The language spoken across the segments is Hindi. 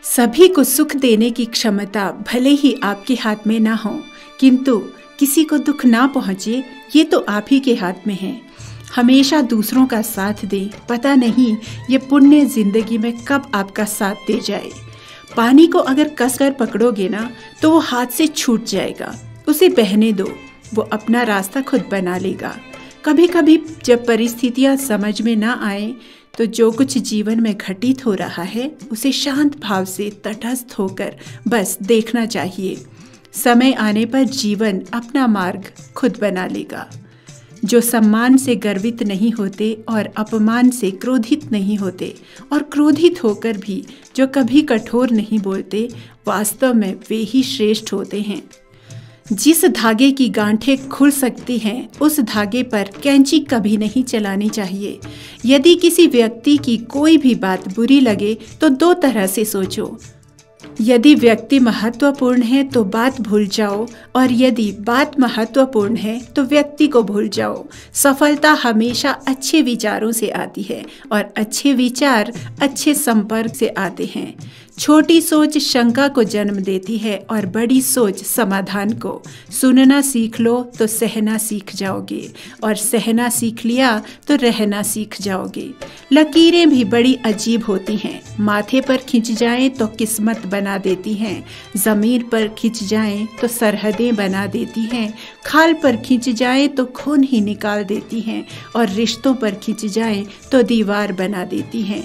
सभी को सुख देने की क्षमता भले ही आपके हाथ में ना हो, किंतु किसी को दुख ना पहुंचे ये तो आप ही के हाथ में है। हमेशा दूसरों का साथ दें, पता नहीं ये पुण्य जिंदगी में कब आपका साथ दे जाए। पानी को अगर कसकर पकड़ोगे ना तो वो हाथ से छूट जाएगा, उसे बहने दो, वो अपना रास्ता खुद बना लेगा। कभी कभी जब परिस्थितियां समझ में ना आए तो जो कुछ जीवन में घटित हो रहा है उसे शांत भाव से तटस्थ होकर बस देखना चाहिए। समय आने पर जीवन अपना मार्ग खुद बना लेगा। जो सम्मान से गर्वित नहीं होते और अपमान से क्रोधित नहीं होते और क्रोधित होकर भी जो कभी कठोर नहीं बोलते, वास्तव में वे ही श्रेष्ठ होते हैं। जिस धागे की गांठें खुल सकती हैं उस धागे पर कैंची कभी नहीं चलानी चाहिए। यदि किसी व्यक्ति की कोई भी बात बुरी लगे तो दो तरह से सोचो। यदि व्यक्ति महत्वपूर्ण है तो बात भूल जाओ, और यदि बात महत्वपूर्ण है तो व्यक्ति को भूल जाओ। सफलता हमेशा अच्छे विचारों से आती है और अच्छे विचार अच्छे संपर्क से आते हैं। छोटी सोच शंका को जन्म देती है और बड़ी सोच समाधान को। सुनना सीख लो तो सहना सीख जाओगे, और सहना सीख लिया तो रहना सीख जाओगे। लकीरें भी बड़ी अजीब होती हैं, माथे पर खिंच जाएं तो किस्मत बना देती हैं, ज़मीर पर खिंच जाएं तो सरहदें बना देती हैं, खाल पर खिंच जाएं तो खून ही निकाल देती हैं, और रिश्तों पर खिंच जाएं तो दीवार बना देती हैं।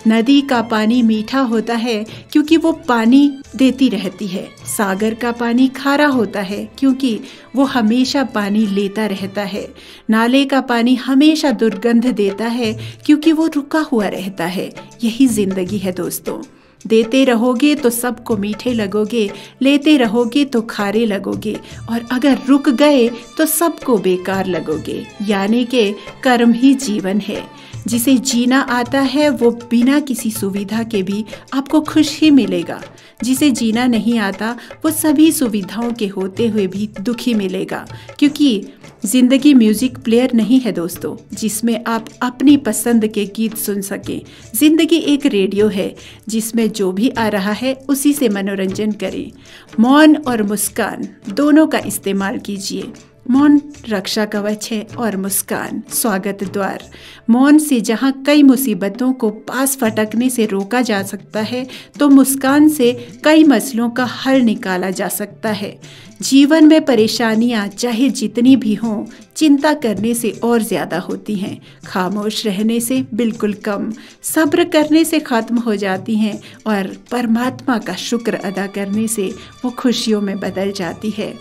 नदी का पानी मीठा होता है क्योंकि वो पानी देती रहती है। सागर का पानी खारा होता है क्योंकि वो हमेशा पानी लेता रहता है। नाले का पानी हमेशा दुर्गंध देता है क्योंकि वो रुका हुआ रहता है। यही जिंदगी है दोस्तों। देते रहोगे तो सबको मीठे लगोगे, लेते रहोगे तो खारे लगोगे, और अगर रुक गए तो सबको बेकार लगोगे। यानी कि कर्म ही जीवन है। जिसे जीना आता है वो बिना किसी सुविधा के भी आपको खुश ही मिलेगा। जिसे जीना नहीं आता वो सभी सुविधाओं के होते हुए भी दुखी मिलेगा, क्योंकि जिंदगी म्यूजिक प्लेयर नहीं है दोस्तों जिसमें आप अपनी पसंद के गीत सुन सकें। जिंदगी एक रेडियो है जिसमें जो भी आ रहा है उसी से मनोरंजन करें। मौन और मुस्कान दोनों का इस्तेमाल कीजिए। मौन रक्षा कवच है और मुस्कान स्वागत द्वार। मौन से जहाँ कई मुसीबतों को पास फटकने से रोका जा सकता है, तो मुस्कान से कई मसलों का हल निकाला जा सकता है। जीवन में परेशानियाँ चाहे जितनी भी हों, चिंता करने से और ज़्यादा होती हैं, खामोश रहने से बिल्कुल कम, सब्र करने से ख़त्म हो जाती हैं, और परमात्मा का शुक्र अदा करने से वो खुशियों में बदल जाती है।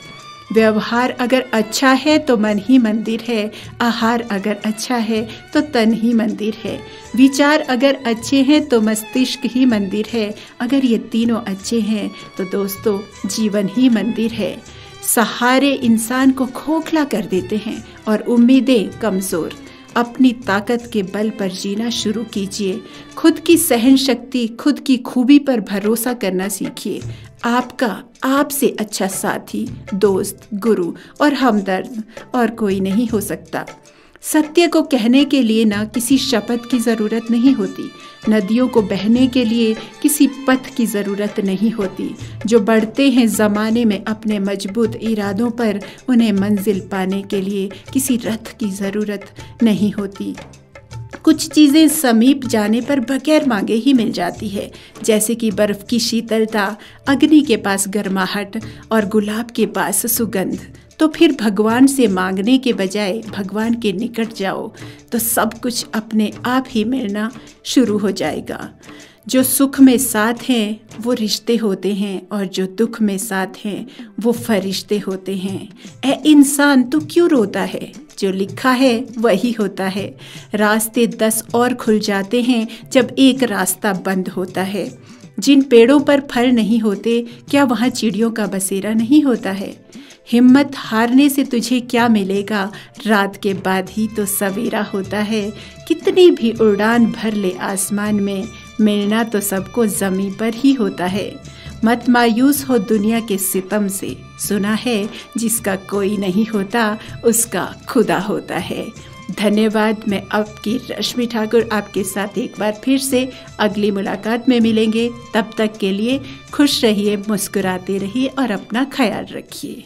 व्यवहार अगर अच्छा है तो मन ही मंदिर है, आहार अगर अच्छा है तो तन ही मंदिर है, विचार अगर अच्छे हैं तो मस्तिष्क ही मंदिर है। अगर ये तीनों अच्छे हैं तो दोस्तों जीवन ही मंदिर है। सहारे इंसान को खोखला कर देते हैं और उम्मीदें कमज़ोर। अपनी ताकत के बल पर जीना शुरू कीजिए। खुद की सहन शक्ति, खुद की खूबी पर भरोसा करना सीखिए। आपका आपसे अच्छा साथी, दोस्त, गुरु और हमदर्द और कोई नहीं हो सकता। सत्य को कहने के लिए ना किसी शपथ की ज़रूरत नहीं होती। नदियों को बहने के लिए किसी पथ की ज़रूरत नहीं होती। जो बढ़ते हैं ज़माने में अपने मजबूत इरादों पर, उन्हें मंजिल पाने के लिए किसी रथ की ज़रूरत नहीं होती। कुछ चीज़ें समीप जाने पर बगैर मांगे ही मिल जाती है, जैसे कि बर्फ़ की शीतलता, अग्नि के पास गर्माहट और गुलाब के पास सुगंध। तो फिर भगवान से मांगने के बजाय भगवान के निकट जाओ तो सब कुछ अपने आप ही मिलना शुरू हो जाएगा। जो सुख में साथ हैं वो रिश्ते होते हैं, और जो दुख में साथ हैं वो फरिश्ते होते हैं। ऐ इंसान तू क्यों रोता है, जो लिखा है वही होता है। रास्ते 10 और खुल जाते हैं जब एक रास्ता बंद होता है। जिन पेड़ों पर फल नहीं होते, क्या वहाँ चिड़ियों का बसेरा नहीं होता है? हिम्मत हारने से तुझे क्या मिलेगा, रात के बाद ही तो सवेरा होता है। कितनी भी उड़ान भर ले आसमान में, मिलना तो सबको ज़मीं पर ही होता है। मत मायूस हो दुनिया के सितम से, सुना है जिसका कोई नहीं होता उसका खुदा होता है। धन्यवाद। मैं आपकी रश्मि ठाकुर आपके साथ एक बार फिर से अगली मुलाकात में मिलेंगे। तब तक के लिए खुश रहिए, मुस्कुराते रहिए और अपना ख्याल रखिए।